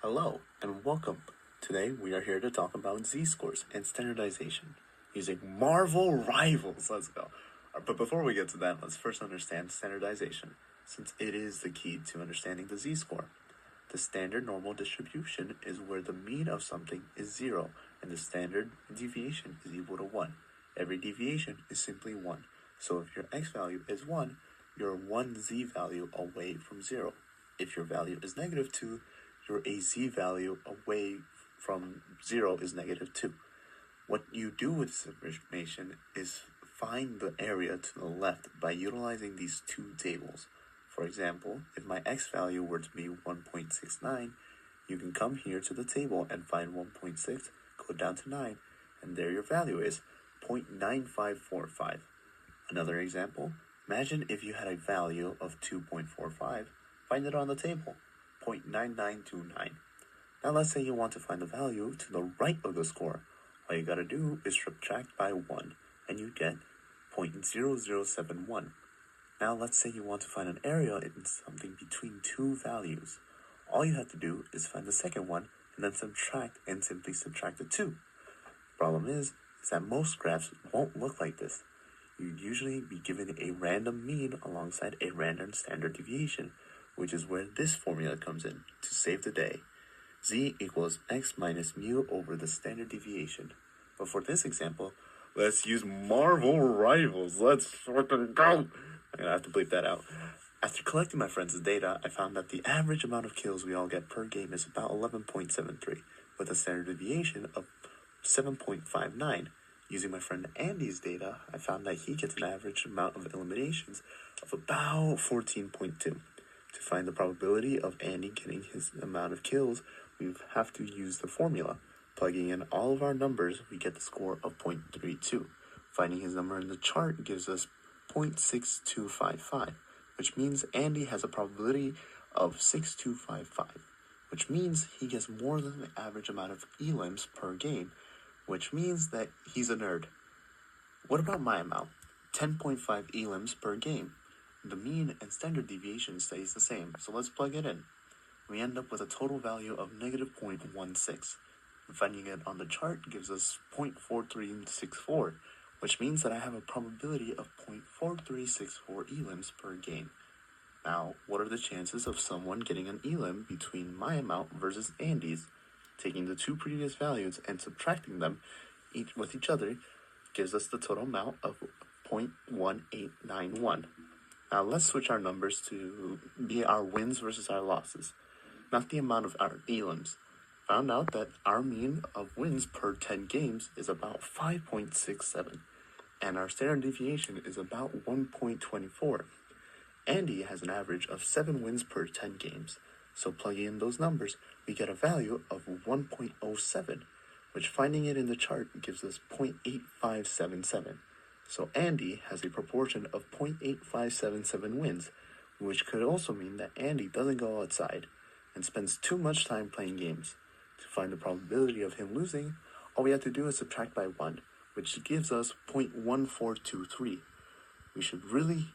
Hello and welcome. Today we are here to talk about z-scores and standardization using Marvel Rivals. Let's go. But before we get to that, let's first understand standardization, since it is the key to understanding the z-score. The standard normal distribution is where the mean of something is 0 and the standard deviation is equal to 1. Every deviation is simply 1. So if your x value is 1, you're 1 z value away from 0. If your value is negative 2, your a z value away from 0 is negative 2. What you do with this information is find the area to the left by utilizing these two tables. For example, if my x value were to be 1.69, you can come here to the table and find 1.6, go down to 9, and there your value is 0.9545. Another example, imagine if you had a value of 2.45, find it on the table, 0.9929. Now let's say you want to find the value to the right of the score. All you gotta do is subtract by 1, and you get 0.0071. Now let's say you want to find an area in something between two values. All you have to do is find the second one, and then subtract, and simply subtract the 2. Problem is that most graphs won't look like this. You'd usually be given a random mean alongside a random standard deviation, which is where this formula comes in to save the day. Z equals x minus mu over the standard deviation. But for this example, let's use Marvel Rivals. Let's fucking go! I'm gonna have to bleep that out. After collecting my friends' data, I found that the average amount of kills we all get per game is about 11.73, with a standard deviation of 7.59. Using my friend Andy's data, I found that he gets an average amount of eliminations of about 14.2. To find the probability of Andy getting his amount of kills, we have to use the formula. Plugging in all of our numbers, we get the score of 0.32. Finding his number in the chart gives us 0.6255, which means Andy has a probability of 6255, which means he gets more than the average amount of elims per game, which means that he's a nerd. What about my amount? 10.5 elims per game. The mean and standard deviation stays the same, so let's plug it in. We end up with a total value of negative 0.16. Finding it on the chart gives us 0.4364, which means that I have a probability of 0.4364 elims per game. Now, what are the chances of someone getting an elim between my amount versus Andy's? Taking the two previous values and subtracting them with each other gives us the total amount of 0.1891. Now let's switch our numbers to be our wins versus our losses, not the amount of our elims. Found out that our mean of wins per 10 games is about 5.67, and our standard deviation is about 1.24. Andy has an average of 7 wins per 10 games, so plugging in those numbers, we get a value of 1.07, which finding it in the chart gives us 0.8577. So Andy has a proportion of 0.8577 wins, which could also mean that Andy doesn't go outside and spends too much time playing games. To find the probability of him losing, all we have to do is subtract by 1, which gives us 0.1423. He should really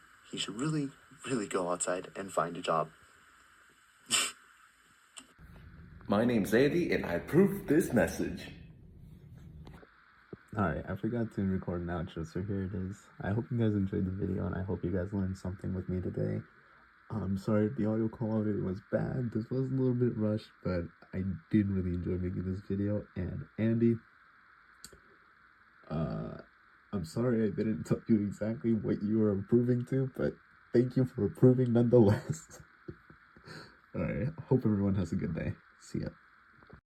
go outside and find a job. My name's Andy, and I approve this message. Alright, I forgot to record an outro, so here it is. I hope you guys enjoyed the video, and I hope you guys learned something with me today. I'm sorry if the audio quality was bad. This was a little bit rushed, but I did really enjoy making this video. And Andy, I'm sorry I didn't tell you exactly what you were approving to, but thank you for approving nonetheless. Alright, hope everyone has a good day. See ya.